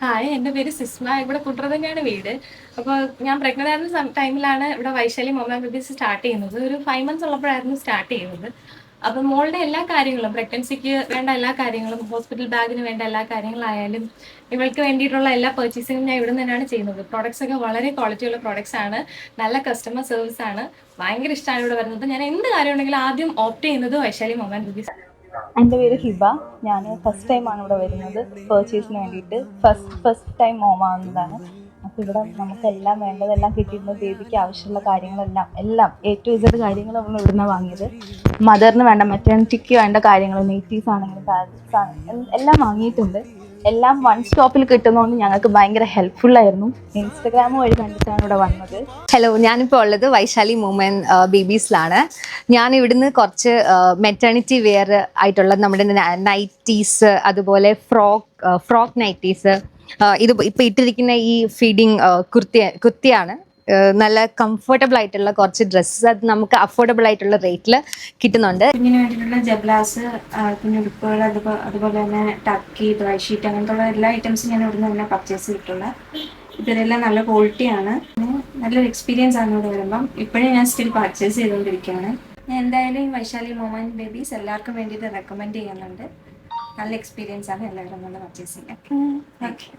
Hi, എൻ്റെ പേര് സിസ്മ. ഇവിടെ കുട്ടറ തന്നെയാണ് വീട്. അപ്പോൾ ഞാൻ പ്രഗ്നൻ്റ് ആയിരുന്ന ടൈമിലാണ് ഇവിടെ വൈശാലി മൊമാൻ ബേബീസ് സ്റ്റാർട്ട് ചെയ്യുന്നത്. ഒരു 5 മന്ത്സ് ഉള്ളപ്പോഴായിരുന്നു സ്റ്റാർട്ട് ചെയ്യുന്നത്. അപ്പം മോളുടെ എല്ലാ കാര്യങ്ങളും, പ്രഗ്നൻസിക്ക് വേണ്ട എല്ലാ കാര്യങ്ങളും, ഹോസ്പിറ്റൽ ബാഗിന് വേണ്ട എല്ലാ കാര്യങ്ങളായാലും ഇവൾക്ക് വേണ്ടിയിട്ടുള്ള എല്ലാ പർച്ചേസിങ്ങും ഞാൻ ഇവിടെ തന്നെയാണ് ചെയ്യുന്നത്. പ്രോഡക്ട്സ് ഒക്കെ വളരെ ക്വാളിറ്റിയുള്ള പ്രോഡക്ട്സ് ആണ്, നല്ല കസ്റ്റമർ സർവീസ് ആണ്. ഭയങ്കര ഇഷ്ടമാണ് ഇവിടെ വരുന്നത്. ഞാൻ എന്ത് കാര്യം ഉണ്ടെങ്കിലും ആദ്യം ഓപ്റ്റ് ചെയ്യുന്നത് വൈശാലി മൊമാൻ ബേബീസ്. എൻ്റെ പേര് ഹിബ. ഞാൻ ഫസ്റ്റ് ടൈമാണ് ഇവിടെ വരുന്നത് പർച്ചേസിന് വേണ്ടിയിട്ട്. ഫസ്റ്റ് ടൈം മോമാവുന്നതാണ്. അപ്പോൾ ഇവിടെ നമുക്ക് എല്ലാം വേണ്ടതെല്ലാം കിട്ടിയിരുന്നു. ബേബിക്ക് ആവശ്യമുള്ള കാര്യങ്ങളെല്ലാം A to Z കാര്യങ്ങൾ നമ്മൾ ഇവിടുന്ന് വാങ്ങിയത്. മദറിന് വേണ്ട, മെറ്റേണിറ്റിക്ക് വേണ്ട കാര്യങ്ങൾ, നെയ്റ്റീസ് ആണെങ്കിലും പാഡ്സ് ആണെങ്കിലും എല്ലാം വാങ്ങിയിട്ടുണ്ട്. എല്ലാം വൺ സ്റ്റോപ്പിൽ കിട്ടുന്നതുകൊണ്ട് ഞങ്ങൾക്ക് ഭയങ്കര ഹെൽപ്ഫുള്ളായിരുന്നു. ഇൻസ്റ്റഗ്രാം വഴി കണ്ടിട്ടാണ് ഇവിടെ വന്നത്. ഹലോ, ഞാനിപ്പോൾ ഉള്ളത് വൈശാലി മൂമൻ ബേബീസിലാണ്. ഞാൻ ഇവിടുന്ന് കുറച്ച് മെറ്റേണിറ്റി വെയർ ആയിട്ടുള്ള നമ്മുടെ നൈറ്റീസ്, അതുപോലെ ഫ്രോക്ക് നൈറ്റീസ്, ഇത് ഇപ്പോൾ ഇട്ടിരിക്കുന്ന ഈ ഫീഡിങ് കുർത്തിയാണ്. നല്ല കംഫർട്ടബിൾ ആയിട്ടുള്ള കുറച്ച് ഡ്രസ്സ് അത് നമുക്ക് അഫോർഡബിൾ ആയിട്ടുള്ള റേറ്റിൽ കിട്ടുന്നുണ്ട്. കുഞ്ഞിന് വേണ്ടിയിട്ടുള്ള ജബ്ലാസ്, കുഞ്ഞുടുപ്പുകൾ, അതുപോലെ തന്നെ ടക്കി, ഡ്രൈ ഷീറ്റ്, അങ്ങനത്തെ എല്ലാ ഐറ്റംസും ഞാൻ ഇവിടുന്ന് തന്നെ പർച്ചേസ് ചെയ്തിട്ടുള്ളത്. ഇതിലെല്ലാം നല്ല ക്വാളിറ്റിയാണ്. നല്ലൊരു എക്സ്പീരിയൻസ് ആണ് ഇവിടെ വരുമ്പം. ഇപ്പോഴും ഞാൻ സ്റ്റിൽ പർച്ചേസ് ചെയ്തുകൊണ്ടിരിക്കുകയാണ്. ഞാൻ എന്തായാലും ഈ വൈശാലി മൊമാൻ ബേബീസ് എല്ലാവർക്കും വേണ്ടിയിട്ട് റെക്കമെൻഡ് ചെയ്യുന്നുണ്ട്. നല്ല എക്സ്പീരിയൻസ് ആണ്, എല്ലാവരും നല്ല പർച്ചേസ് ചെയ്യാം. ഓക്കെ.